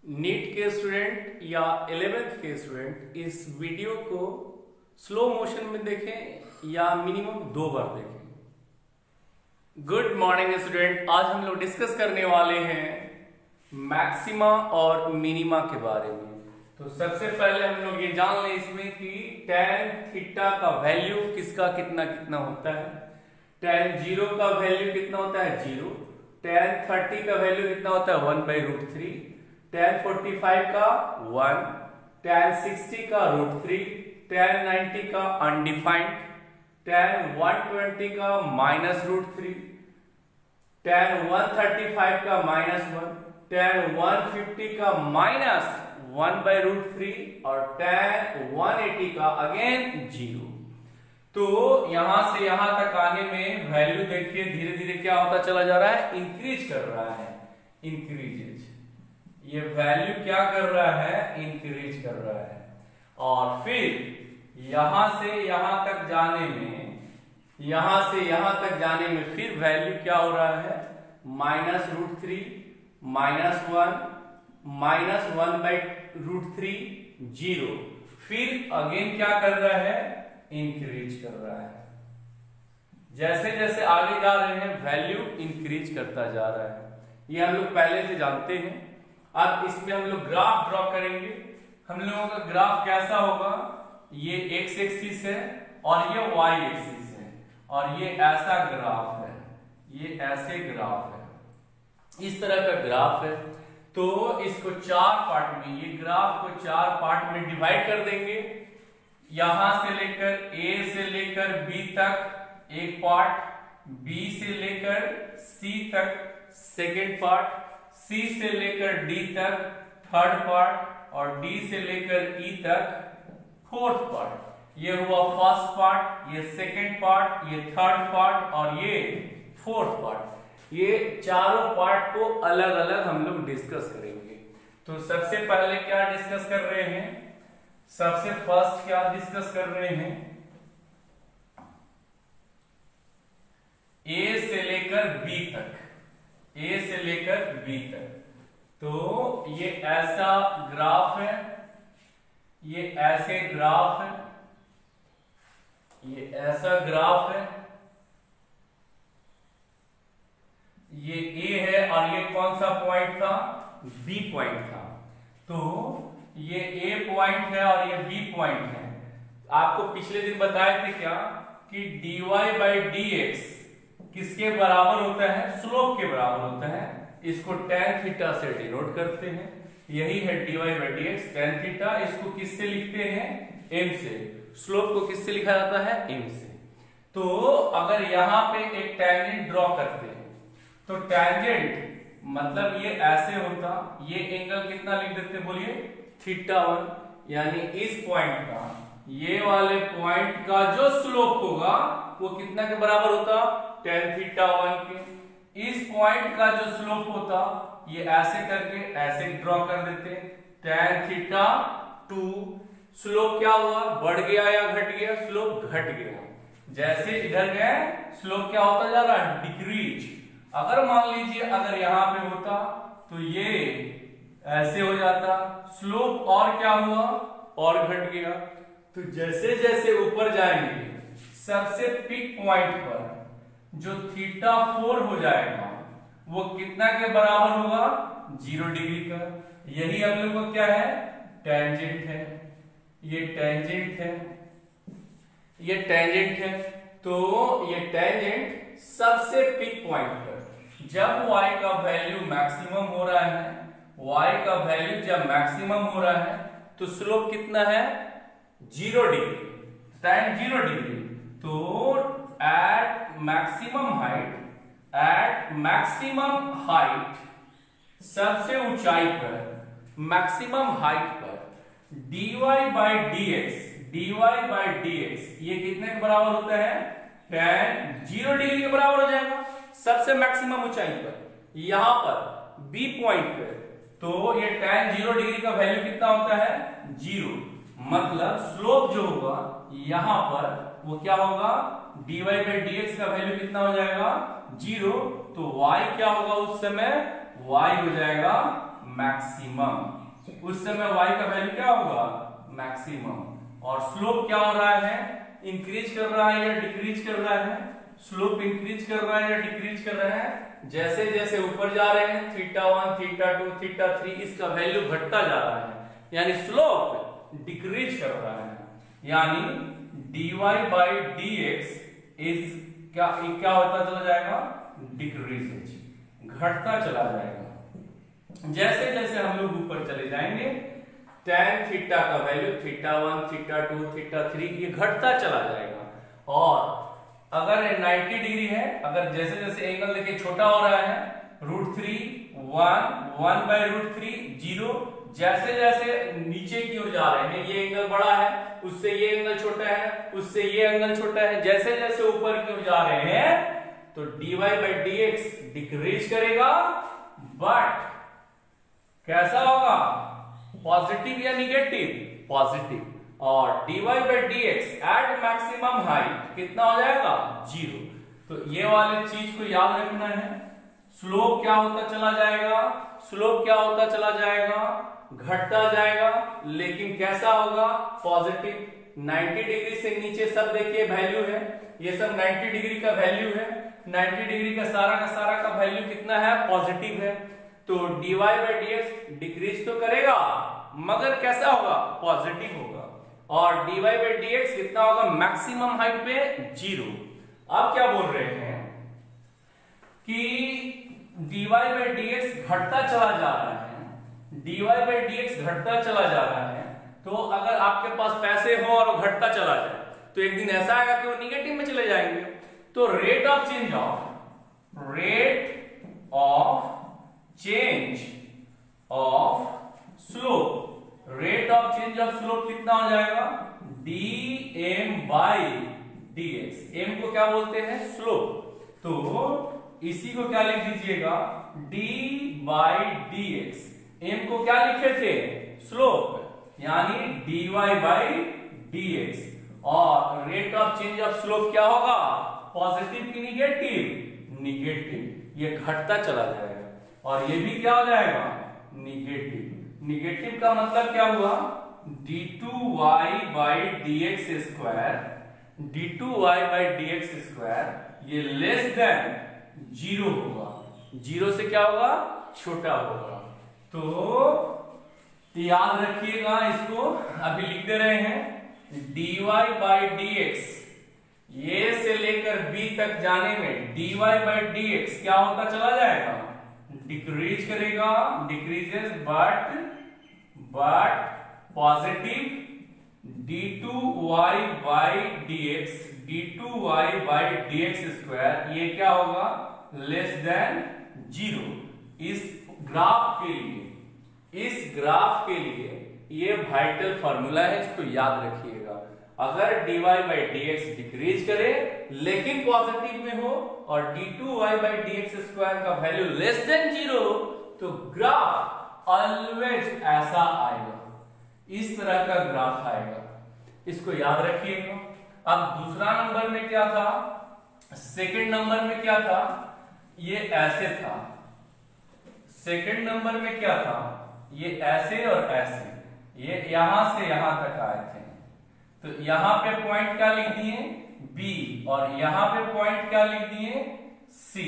NEET के student या 11th के स्टूडेंट इस वीडियो को स्लो मोशन में देखें या मिनिमम 2 बार देखें। गुड मॉर्निंग स्टूडेंट, आज हम लोग डिस्कस करने वाले हैं मैक्सिमा और मिनिमा के बारे में। तो सबसे पहले हम लोग ये जान लें इसमें कि tan थीटा का वैल्यू किसका कितना कितना होता है। tan 0 का वैल्यू कितना होता है 0, tan 30 का वैल्यू कितना होता है 1/√3, tan 45 का 1, tan 60 का √3, tan 90 का अनडिफाइंड, tan 120 का -√3, tan 135 का -1, tan 150 का -1/√3 और tan 180 का अगेन 0। तो यहां से यहां तक आने में वैल्यू देखिए धीरे धीरे क्या होता चला जा रहा है, इंक्रीज कर रहा है, इंक्रीजेज। ये वैल्यू क्या कर रहा है, इंक्रीज कर रहा है। और फिर यहां से यहां तक जाने में, यहां से यहां तक जाने में फिर वैल्यू क्या हो रहा है, -√3, -1/√3, 0। फिर अगेन क्या कर रहा है, इंक्रीज कर रहा है। जैसे जैसे आगे जा रहे हैं वैल्यू इंक्रीज करता जा रहा है, ये हम लोग पहले से जानते हैं। अब इसमें हम लोग ग्राफ ड्रॉ करेंगे। हम लोगों का ग्राफ कैसा होगा, ये x एक्सिस है और ये y एक्सिस है और ये ऐसा ग्राफ है, ये ऐसे ग्राफ है, इस तरह का ग्राफ है। तो इसको 4 पार्ट में, ये ग्राफ को 4 पार्ट में डिवाइड कर देंगे। यहां से लेकर A से लेकर B तक एक पार्ट, B से लेकर C तक सेकेंड पार्ट, C से लेकर D तक थर्ड पार्ट और D से लेकर E तक फोर्थ पार्ट। ये हुआ फर्स्ट पार्ट, ये सेकेंड पार्ट, ये थर्ड पार्ट और ये फोर्थ पार्ट। ये चारों पार्ट को अलग अलग हम लोग डिस्कस करेंगे। तो सबसे पहले क्या डिस्कस कर रहे हैं, सबसे फर्स्ट क्या डिस्कस कर रहे हैं, A से लेकर B तक, A से लेकर B तक। तो ये ऐसा ग्राफ है, ये ऐसे ग्राफ है, ये ऐसा ग्राफ है, ये A है और ये कौन सा पॉइंट था, B पॉइंट था। तो ये A पॉइंट है और ये B पॉइंट है। आपको पिछले दिन बताए थे क्या कि dy/dx किसके बराबर होता है, स्लोप के बराबर होता है। इसको tan थीटा से डिनोट करते हैं, यही है dy/dx tan थीटा। इसको किससे लिखते हैं, m से। स्लोप को किससे लिखा जाता है, m से। तो अगर यहां पे एक टेंजेंट ड्रॉ करते हैं तो टेंजेंट मतलब ये ऐसे होता, ये एंगल कितना लिख देते बोलिए, θ1। यानी इस पॉइंट का, ये वाले पॉइंट का जो स्लोप होगा वो कितना के बराबर होता, tan θ1 के। इस पॉइंट का जो स्लोप होता, ये ऐसे करके ऐसे ड्रॉ कर देते, tan θ2। स्लोप क्या हुआ, बढ़ गया या घट गया, स्लोप घट गया। जैसे इधर गए स्लोप क्या होता जा रहा है, डिक्रीज। अगर मान लीजिए अगर यहां पे होता तो ये ऐसे हो जाता, स्लोप और क्या हुआ, और घट गया। तो जैसे जैसे ऊपर जाएंगे सबसे पीक पॉइंट पर जो θ4 हो जाएगा वो कितना के बराबर होगा, 0 डिग्री का। यही हम लोग को क्या है, टेंजेंट है, ये टेंजेंट है, ये टेंजेंट है। तो ये टेंजेंट सबसे पीक पॉइंट पर जब y का वैल्यू मैक्सिमम हो रहा है, y का वैल्यू जब मैक्सिमम हो रहा है तो स्लोप कितना है, 0 डिग्री, tan 0 डिग्री। तो एट मैक्सिमम हाइट, सबसे ऊंचाई पर, मैक्सिमम हाइट पर dy/dx ये कितने के बराबर होता है, tan 0 डिग्री के बराबर हो जाएगा सबसे मैक्सिमम ऊंचाई पर। यहां पर B पॉइंट पे तो ये tan 0 डिग्री का वैल्यू कितना होता है, 0। मतलब स्लोप जो होगा यहां पर वो क्या होगा, dy/dx का वैल्यू कितना हो जाएगा, 0। तो y क्या होगा उस समय, y हो जाएगा मैक्सिमम। उस समय y का वैल्यू क्या होगा, मैक्सिमम। और स्लोप क्या हो रहा है, इंक्रीज कर रहा है या डिक्रीज कर रहा है, स्लोप इंक्रीज कर रहा है या डिक्रीज कर रहा है। जैसे जैसे ऊपर जा रहे हैं θ1 θ2 θ3 इसका वैल्यू घटता जा रहा है, यानी स्लोप डिक्रीज कर रहा है। यानी dy by dx इज क्या होता चला जाएगा, डिक्रीज, घटता चला जाएगा। जैसे जैसे हम लोग ऊपर चले जाएंगे tan थीटा का वैल्यू θ1 θ2 θ3 ये घटता चला जाएगा। और अगर 90 डिग्री है, अगर जैसे जैसे एंगल देखिए छोटा हो रहा है, √3 1 by √3 0, जैसे जैसे नीचे की ओर जा रहे हैं ये एंगल बड़ा है, उससे ये एंगल छोटा है, उससे ये एंगल छोटा है, जैसे जैसे ऊपर की ओर जा रहे हैं तो dy by dx डिक्रीज करेगा, बट कैसा होगा, पॉजिटिव या निगेटिव, पॉजिटिव। और dy by dx at maximum height कितना हो जाएगा, 0। तो ये वाले चीज को याद रखना है। स्लोप क्या होता चला जाएगा, स्लोप क्या होता चला जाएगा, घटता जाएगा, लेकिन कैसा होगा, पॉजिटिव। 90 डिग्री से नीचे सब देखिए वैल्यू है, ये सब 90 डिग्री का वैल्यू है, 90 डिग्री का सारा का वैल्यू कितना है, पॉजिटिव है। तो dy by dx डिक्रीज तो करेगा मगर कैसा होगा, पॉजिटिव होगा। और dy by dx कितना होगा, मैक्सिमम हाइट पे 0। अब क्या बोल रहे हैं कि dy by dx घटता चला जा रहा है, dy by dx घटता चला जा रहा है। तो अगर आपके पास पैसे हो और वो घटता चला जाए तो एक दिन ऐसा आएगा कि वो निगेटिव में चले जाएंगे। तो rate of change of slope कितना हो जाएगा, dm by dx। m को क्या बोलते हैं, स्लोप। तो इसी को क्या लिख दीजिएगा, d by dx। m को क्या लिखे थे, स्लोप, यानी dy by dx। और rate of change of slope क्या होगा, पॉजिटिव की निगेटिव, निगेटिव। ये घटता चला जाएगा और ये भी क्या हो जाएगा, निगेटिव। निगेटिव का मतलब क्या हुआ, d2y by dx square, d2y by dx square ये लेस देन 0 होगा, 0 से क्या होगा, छोटा होगा। तो याद रखिएगा इसको, अभी लिख दे रहे हैं dy by dx, ये से लेकर b तक जाने में dy by dx क्या होता चला जाएगा, डिक्रीज करेगा, decreases but positive. d2y by dx square ये क्या होगा, लेस देन 0। इस ग्राफ के लिए ये वाइटल फॉर्मूला है, इसको याद रखिएगा। अगर dy by dx डिक्रीज करे लेकिन पॉजिटिव में हो और d2y by dx स्क्वायर का वैल्यू लेस देन 0 तो ग्राफ ऑलवेज ऐसा आएगा, इस तरह का ग्राफ आएगा, इसको याद रखिएगा। अब दूसरा नंबर में क्या था, सेकंड नंबर में क्या था, ये ऐसे था। सेकंड नंबर में क्या था, ये ऐसे और ऐसे, ये यहां से यहां तक आए थे। तो यहां पे पॉइंट क्या लिख दिए, B, और यहां पे पॉइंट क्या लिख दिए, C।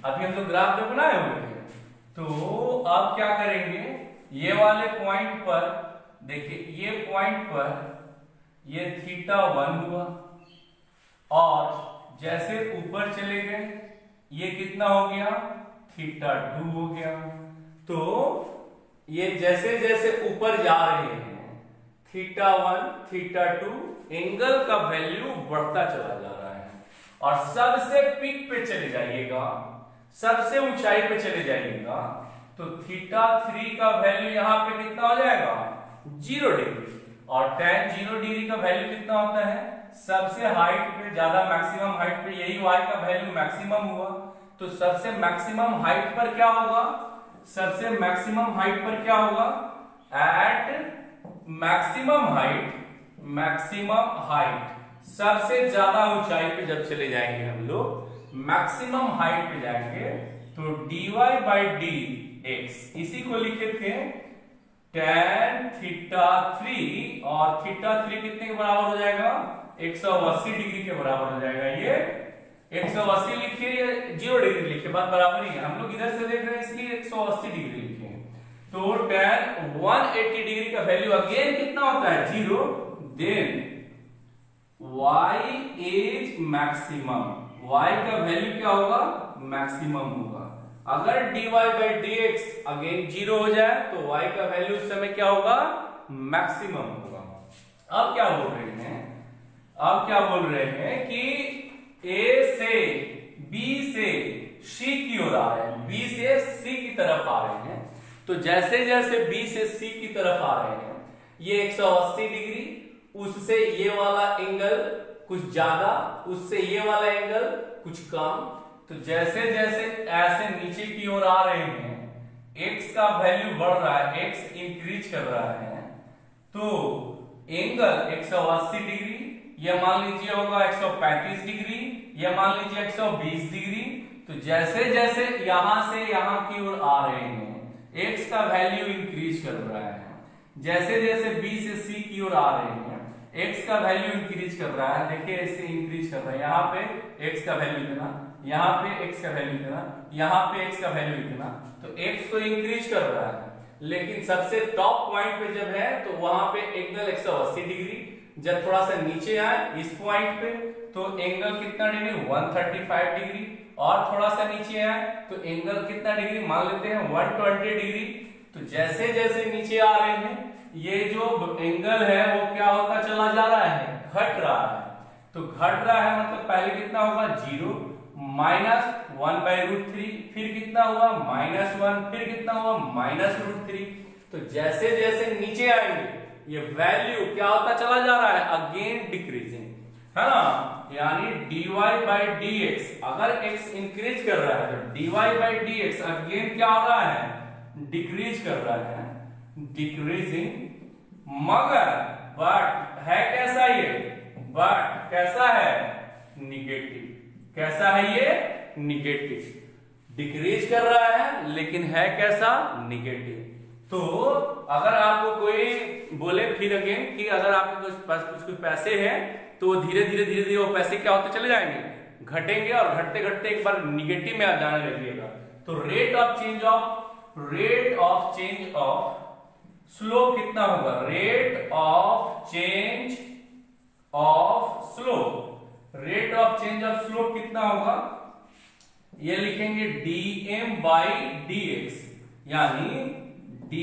अभी हम लोग ग्राफ पे बनाए हुए हैं। तो अब क्या करेंगे, ये वाले पॉइंट पर देखिए, ये पॉइंट पर ये θ1 हुआ और जैसे ऊपर चले गए ये कितना हो गया, θ2 हो गया। तो ये जैसे जैसे ऊपर जा रहे हैं θ1 θ2 एंगल का वैल्यू बढ़ता चला जा रहा है और सबसे पीक पे चले जाइएगा, सबसे ऊंचाई पे चले जाइएगा तो θ3 का वैल्यू यहां पे कितना हो जाएगा, 0 डिग्री। और tan 0 डिग्री का वैल्यू कितना होता है, सबसे हाइट पे, ज्यादा मैक्सिमम हाइट पे यही y का वैल्यू मैक्सिमम हुआ। तो सबसे मैक्सिमम हाइट पर क्या होगा, सबसे मैक्सिमम हाइट पर क्या होगा, एट मैक्सिमम हाइट सबसे ज्यादा ऊंचाई पे जब चले जाएंगे हम लोग, मैक्सिमम हाइट पे जाएंगे तो dy बाई डी एक्स, इसी को लिखे थे tan थीटा 3, और थीटा 3 कितने के बराबर हो जाएगा? 180 डिग्री के बराबर हो जाएगा। ये 180 लिखिए या 0 डिग्री लिखिए, बात बराबर ही है। हम लोग इधर से देख रहे हैं इसलिए 180 डिग्री लिखे। तो tan 180 डिग्री का वैल्यू अगेन कितना होता है? 0। Then y is maximum, y का वैल्यू क्या होगा? मैक्सिमम होगा। अगर dy बाई dx अगेन 0 हो जाए तो y का वैल्यू उस समय क्या होगा? मैक्सिमम होगा। अब क्या बोल रहे हैं? अब क्या बोल रहे हैं कि a से b से c की ओर आ रहे हैं, b से c की तरफ आ रहे हैं। तो जैसे जैसे b से c की तरफ आ रहे हैं, ये 180 डिग्री, उससे ये वाला एंगल कुछ ज्यादा, उससे ये वाला एंगल कुछ कम। तो जैसे जैसे ऐसे नीचे की ओर आ रहे हैं, x का वैल्यू बढ़ रहा है, x इंक्रीज कर रहा है, तो एंगल 180 डिग्री, यह मान लीजिए होगा 135 डिग्री, यह मान लीजिए 120 डिग्री। तो जैसे जैसे यहां से यहां की ओर आ रहे हैं, x का वैल्यू इंक्रीज कर रहा है। जैसे जैसे b से c की ओर आ रहे हैं, x का वैल्यू इंक्रीज कर रहा है। देखिए इससे इंक्रीज कर रहा है, यहाँ पे x का वैल्यू इतना, यहाँ पे x का वैल्यू इतना, यहाँ पे x का वैल्यू इतना, तो x तो इंक्रीज कर रहा है। लेकिन सबसे टॉप पॉइंट पे जब है तो वहां पे एंगल 180 डिग्री, जब थोड़ा सा नीचे आए इस पॉइंट पे तो एंगल कितना डिग्री? 135 डिग्री, और थोड़ा सा नीचे आए तो एंगल कितना डिग्री? मान लेते हैं 120 डिग्री। तो जैसे जैसे नीचे आ रहे हैं, ये जो एंगल है वो क्या होता चला जा रहा है? घट रहा है। तो घट रहा है मतलब पहले कितना होगा? 0, -1/√3, फिर कितना हुआ? -1, फिर कितना हुआ? -√3। तो जैसे जैसे नीचे आएंगे ये वैल्यू क्या होता चला जा रहा है? अगेन डिक्रीजिंग, है ना? यानी dy बाई dx, अगर x इंक्रीज कर रहा है तो dy बाई dx अगेन क्या हो रहा है? डिक्रीज कर रहा है, डिक्रीजिंग। मगर बट है कैसा ये? बट कैसा है? निगेटिव। कैसा है ये? निगेटिव। डिक्रीज कर रहा है लेकिन है कैसा? निगेटिव। तो अगर आपको कोई बोले फिर अगेन कि अगर आपके पास कुछ पैसे हैं तो धीरे धीरे वो पैसे क्या होते चले जाएंगे? घटेंगे, और घटते घटते एक बार निगेटिव में आ जाने लगेगा। तो rate of change of slope कितना होगा? Rate of change of slope, rate of change of slope कितना होगा? ये लिखेंगे dm बाई dx, यानी d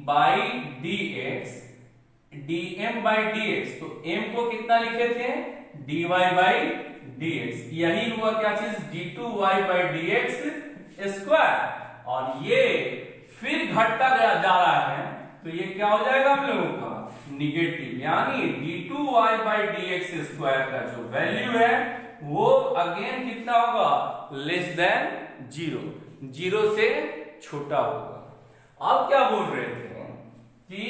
by dx, dm by dx। तो m को कितना लिखे थे? dy by dx। यही हुआ क्या चीज? d2y by dx square. और ये फिर घटता जा रहा है तो ये क्या हो जाएगा हम लोगों का? निगेटिव। यानी d2y बाई dx स्क्वायर का जो वैल्यू है वो अगेन कितना होगा? लेस देन 0, 0 से छोटा होगा। अब क्या बोल रहे थे कि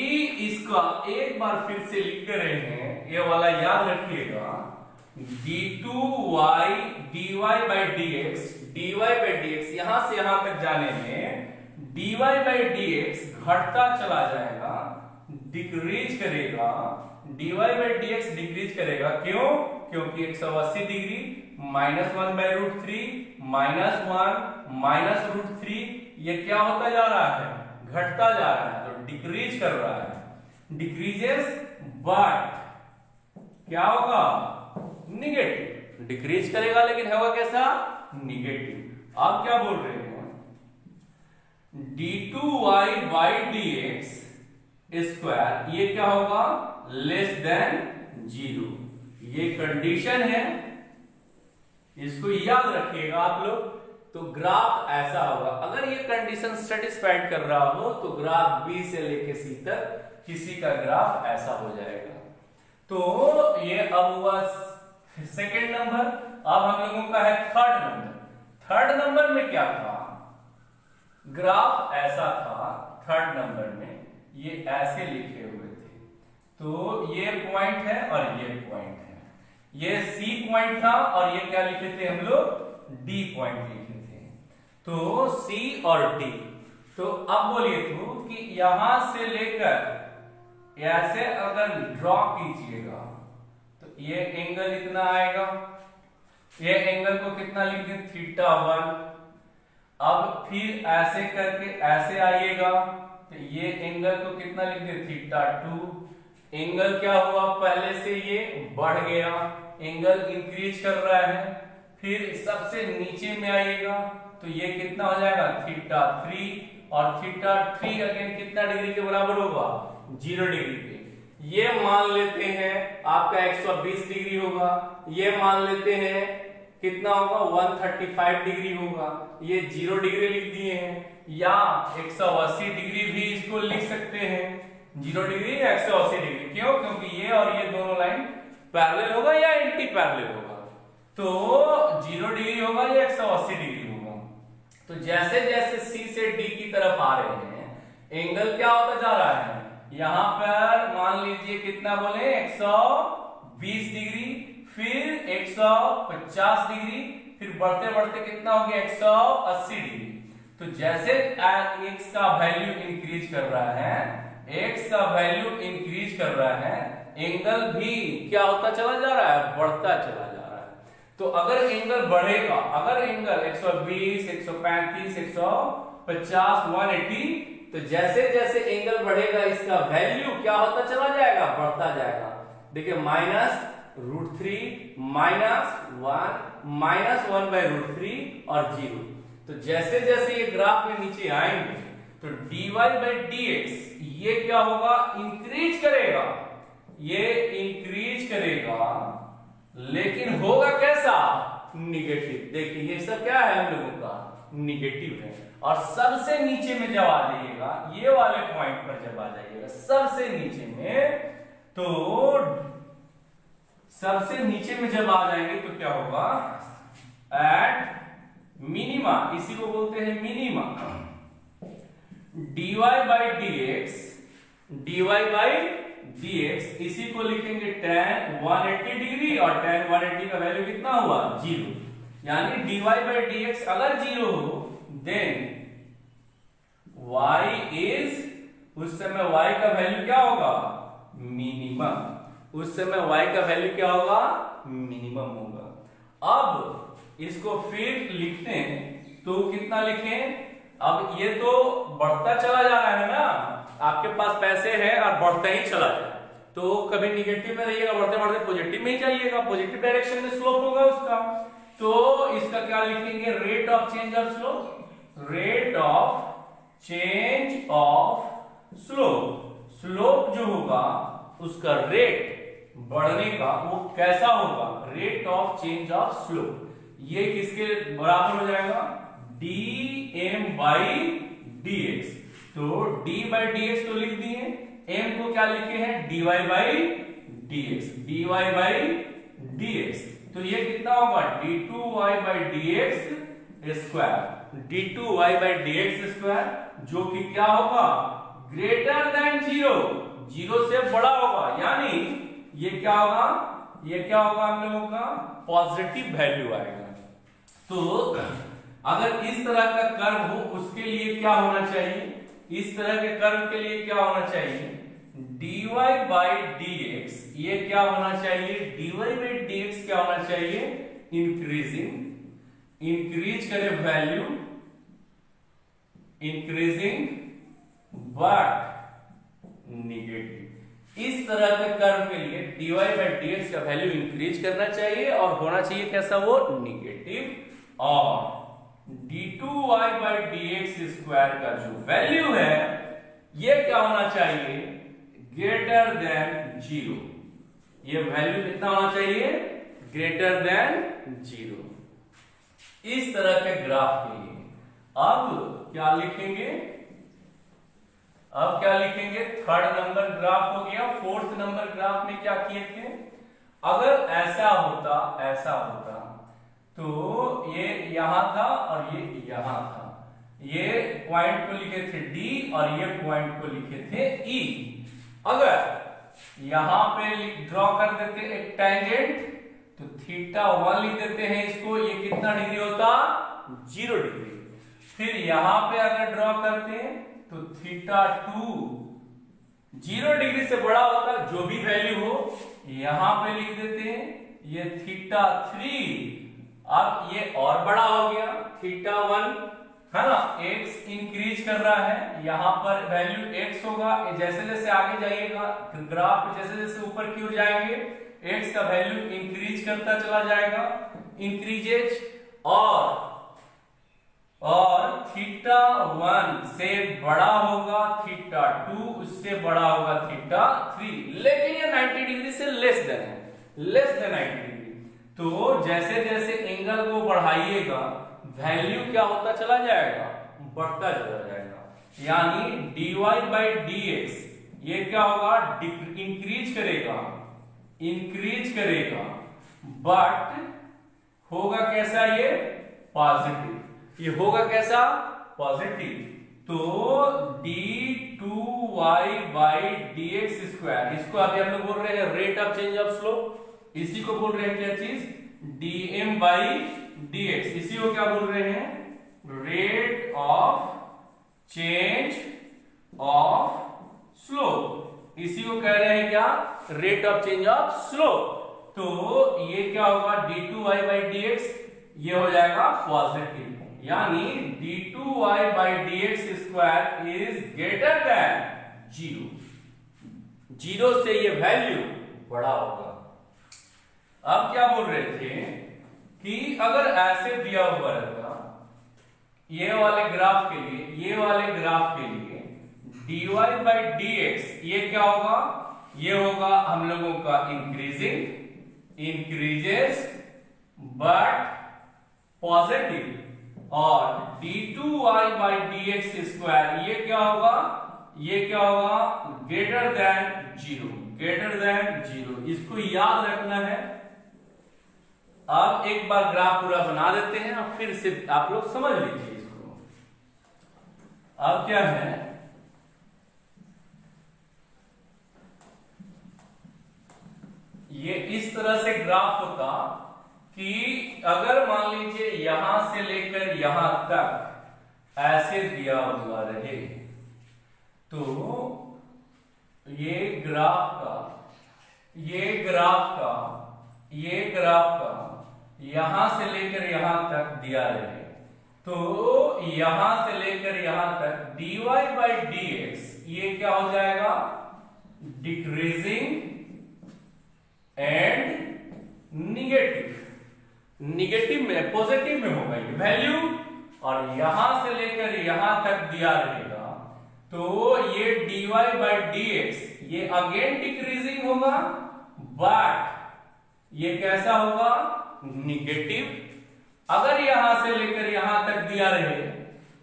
इसका एक बार फिर से लिख कर रहे हैं, ये वाला याद रखिएगा, d2y dy by dx, dy by dx यहां से यहां तक जाने में dy बाई dx घटता चला जाएगा, डिक्रीज करेगा, dy बाई dx डिक्रीज करेगा। क्यों? क्योंकि 180 डिग्री, -1/√3, -1 -√3, ये क्या होता जा रहा है? घटता जा रहा है, तो डिक्रीज कर रहा है। डिक्रीजेस बट क्या होगा? निगेटिव। डिक्रीज करेगा लेकिन होगा कैसा? निगेटिव। आप क्या बोल रहे हैं? d2y बाई dx स्क्वायर ये क्या होगा? Less than 0। ये कंडीशन है, इसको याद रखिएगा आप लोग। तो ग्राफ ऐसा होगा। अगर ये कंडीशन सेटिस्फाइड कर रहा हो तो ग्राफ B से लेके C तक किसी का ग्राफ ऐसा हो जाएगा। तो ये अब हुआ सेकेंड नंबर। अब हम लोगों का है थर्ड नंबर। थर्ड नंबर में क्या था? ग्राफ ऐसा था थर्ड नंबर में, ये ऐसे लिखे हुए थे। तो ये पॉइंट है और ये पॉइंट है, ये C पॉइंट था और ये क्या लिखे थे हम लोग? D पॉइंट लिखे थे। तो C और D। तो अब बोलिए तो कि यहां से लेकर ऐसे अगर ड्रॉ कीजिएगा तो ये एंगल इतना आएगा, ये एंगल को कितना लिख दें θ1। अब फिर ऐसे करके ऐसे आइएगा तो ये एंगल को कितना लिख दें θ2। एंगल क्या हुआ, पहले से ये बढ़ गया, एंगल इंक्रीज कर रहा है। फिर सबसे नीचे में आइएगा तो ये कितना हो जाएगा θ3, और θ3 अगेन कितना डिग्री के बराबर होगा, 0 डिग्री के। ये मान लेते हैं आपका 120 डिग्री होगा, ये मान लेते हैं कितना होगा 135 डिग्री होगा, ये 0 डिग्री लिख दिए हैं। या 180 डिग्री भी इसको लिख सकते हैं, 0 डिग्री 180 डिग्री। क्यों, क्योंकि ये और ये दोनों लाइन पैरेलल होगा या एंटी पैरेलल होगा, तो 0 डिग्री होगा या 180 डिग्री होगा। तो जैसे जैसे C से D की तरफ आ रहे हैं एंगल क्या होता जा रहा है, यहां पर मान लीजिए कितना बोले 120 डिग्री, फिर 150 डिग्री, फिर बढ़ते बढ़ते कितना हो गया 180 डिग्री। तो जैसे x का वैल्यू इंक्रीज कर रहा है, x का वैल्यू इंक्रीज कर रहा है, एंगल भी क्या होता चला जा रहा है, बढ़ता चला जा रहा है। तो अगर एंगल बढ़ेगा, अगर एंगल 120, 135, 150, 180, तो जैसे जैसे एंगल बढ़ेगा इसका वैल्यू क्या होता चला जाएगा, बढ़ता जाएगा। देखिए -√3 -1 और 0। तो जैसे जैसे ये ग्राफ में नीचे आएंगे तो dy/dx ये क्या होगा, इंक्रीज करेगा, ये इंक्रीज करेगा, लेकिन होगा कैसा, निगेटिव। देखिए ये सब क्या है हम लोगों का, निगेटिव है। और सबसे नीचे में जब आ जाइएगा, ये वाले पॉइंट पर जब आ जाइएगा सबसे नीचे में, तो सबसे नीचे में जब आ जाएंगे तो क्या होगा, एट मिनिमा, इसी को बोलते हैं मिनिमा, dy/dx इसी को लिखेंगे tan 180 डिग्री, और tan 180 का वैल्यू कितना हुआ, 0। यानी dy/dx अगर 0 हो देन y इज, उस समय y का वैल्यू क्या होगा, मिनिमम। उस समय y का वैल्यू क्या होगा, मिनिमम होगा। अब इसको फिर लिखते हैं तो कितना लिखें, अब ये तो बढ़ता चला जा रहा है ना, आपके पास पैसे हैं और बढ़ता ही चला जाए, तो कभी निगेटिव में रहिएगा, बढ़ते बढ़ते पॉजिटिव में ही जाइएगा, पॉजिटिव डायरेक्शन में स्लोप होगा उसका। तो इसका क्या लिखेंगे, rate of change of slope, rate of change of slope. Slope जो होगा उसका रेट बढ़ने का वो कैसा होगा, rate of change of slope. ये किसके बराबर हो जाएगा, dm/dx। तो d/dx तो लिख दिए, m को क्या लिखे हैं, dy/dx, dy/dx। तो ये कितना होगा, d2y/dx स्क्वायर, d2y/dx स्क्वायर, जो कि क्या होगा, ग्रेटर देन 0, 0 से बड़ा होगा। यानी ये क्या होगा, ये क्या होगा हम लोगों का, पॉजिटिव वैल्यू आएगा। तो अगर इस तरह का कर्व हो उसके लिए क्या होना चाहिए, इस तरह के कर्व के लिए क्या होना चाहिए, dy/dx ये क्या होना चाहिए, dy/dx क्या होना चाहिए, इंक्रीजिंग, इंक्रीज करे वैल्यू, इंक्रीजिंग बट निगेटिव। इस तरह के कर्व के लिए dy/dx का वैल्यू इंक्रीज करना चाहिए और होना चाहिए कैसा, वो निगेटिव। और d2y/dx स्क्वायर का जो वैल्यू है ये क्या होना चाहिए, ग्रेटर देन 0। ये वैल्यू कितना होना चाहिए, ग्रेटर देन 0। इस तरह के ग्राफ के लिए अब क्या लिखेंगे, अब क्या लिखेंगे, थर्ड नंबर ग्राफ हो गया। फोर्थ नंबर ग्राफ में क्या किए थे, अगर ऐसा होता, ऐसा होता तो ये यहां था और ये यहां था, ये पॉइंट को लिखे थे D और ये पॉइंट को लिखे थे E। अगर यहां पे ड्रॉ कर देते एक टेंजेंट तो θ1 लिख देते हैं इसको, ये कितना डिग्री होता, 0 डिग्री। फिर यहां पे अगर ड्रॉ करते हैं तो थीटा 2 0 डिग्री से बड़ा होता है, जो भी वैल्यू हो यहां पे लिख देते हैं। ये थीटा 3, अब ये और बड़ा हो गया थीटा 1, है ना, x इंक्रीज कर रहा है, यहां पर वैल्यू x होगा। जैसे जैसे आगे जाइएगा ग्राफ पे, जैसे जैसे ऊपर की ओर जाएंगे x का वैल्यू इंक्रीज करता चला जाएगा, इंक्रीजेज, और थीटा 1 से बड़ा होगा थीटा 2, उससे बड़ा होगा थीटा 3, लेकिन ये 90 डिग्री से लेस देन है, लेस देन 90 डिग्री। तो जैसे जैसे एंगल को बढ़ाइएगा वैल्यू क्या होता चला जाएगा, बढ़ता चला जाएगा। यानी dy बाई dx ये क्या होगा, इंक्रीज करेगा, इंक्रीज करेगा, बट होगा कैसा, ये पॉजिटिव, ये होगा कैसा, पॉजिटिव। तो d2y बाई dx स्क्वायर, इसको अभी हम लोग बोल रहे हैं rate of change of slope, इसी को बोल रहे हैं क्या चीज, dm बाई dx, इसी को क्या बोल रहे हैं, rate of change of slope, इसी को कह रहे हैं क्या, rate of change of slope. तो ये क्या होगा, d2y बाई dx ये हो जाएगा पॉजिटिव, यानी d2y by dx square is greater than 0, 0 से ये वैल्यू बड़ा होगा। अब क्या बोल रहे थे कि अगर ऐसे दिया हुआ रहता, ये वाले ग्राफ के लिए, ये वाले ग्राफ के लिए dy बाई dx ये क्या होगा, ये होगा हम लोगों का इंक्रीजिंग, इंक्रीजेस बट पॉजिटिव, और d2y बाई dx स्क्वायर ये क्या होगा, ये क्या होगा, ग्रेटर देन 0, ग्रेटर देन 0, इसको याद रखना है। अब एक बार ग्राफ पूरा बना देते हैं और फिर से आप लोग समझ लीजिए इसको। अब क्या है, ये इस तरह से ग्राफ होता कि अगर मान लीजिए यहां से लेकर यहां तक ऐसे दिया हुआ रहे, तो ये ग्राफ का, ये ग्राफ का, ये ग्राफ का यहां से लेकर यहां तक दिया रहे, तो यहां से लेकर यहां तक dy बाई dx ये क्या हो जाएगा, डिक्रीजिंग एंड निगेटिव, निगेटिव में, पॉजिटिव में होगा ये वैल्यू, और यहां से लेकर यहां तक दिया रहेगा, तो ये dy बाई dx ये अगेन डिक्रीजिंग होगा, बट ये कैसा होगा, निगेटिव। अगर यहां से लेकर यहां तक दिया रहे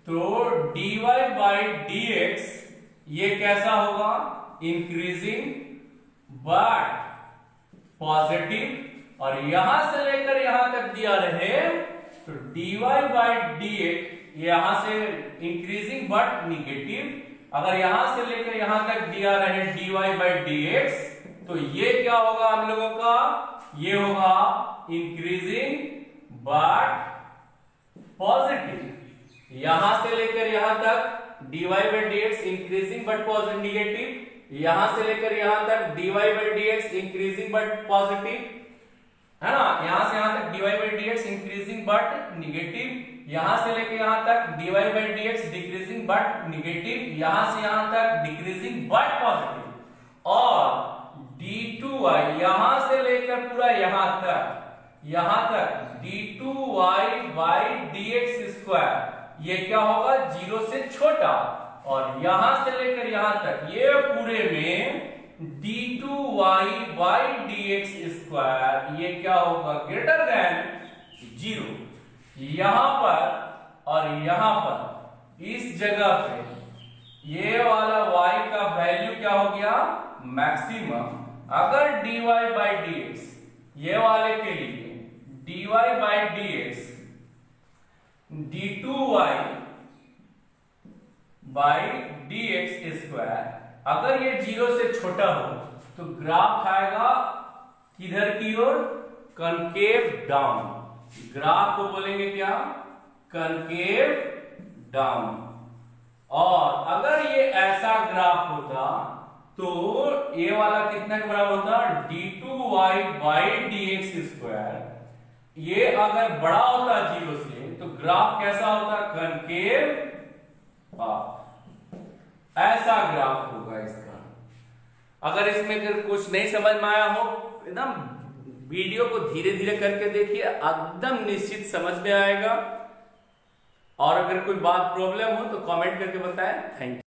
तो dy बाई dx ये कैसा होगा, इंक्रीजिंग बट पॉजिटिव, और यहां से लेकर यहां तक दिया रहे तो dy बाई dx यहां से इंक्रीजिंग बट निगेटिव, अगर यहां से लेकर यहां तक दिया रहे dy बाई dx तो ये क्या होगा हम लोगों का, ये होगा इंक्रीजिंग बट पॉजिटिव। यहां से लेकर यहां तक dy by dx increasing but positive negative, यहां से लेकर यहां तक dy by dx increasing but positive, है ना, यहां से यहां तक dy by dx increasing but negative, यहां से लेकर यहां तक dy by dx decreasing but negative, यहां से यहां तक डिक्रीजिंग बट पॉजिटिव, और d2y यहां से लेकर पूरा यहां तक d2y बाई dx स्क्वायर ये क्या होगा, 0 से छोटा, और यहां से लेकर यहां तक ये पूरे में d2y बाई dx स्क्वायर ये क्या होगा, ग्रेटर देन 0। यहां पर और यहां पर इस जगह पे ये वाला y का वैल्यू क्या हो गया, मैक्सिमम। अगर dy बाई dx ये वाले के लिए dy by dx d2y by dx square अगर ये 0 से छोटा हो तो ग्राफ आएगा किधर की ओर, कनकेव डाउन। ग्राफ को बोलेंगे क्या, कनकेव डाउन। और अगर ये ऐसा ग्राफ होता तो ये वाला कितना के बराबर होता, d2y बाई dx²। ये अगर बड़ा होता 0 से तो ग्राफ कैसा होता, कनकेव। ऐसा ग्राफ होगा इसका। अगर इसमें कुछ नहीं समझ में आया हो, एकदम वीडियो को धीरे धीरे करके देखिए, एकदम निश्चित समझ में आएगा। और अगर कोई बात प्रॉब्लम हो तो कमेंट करके बताएं। Thank you.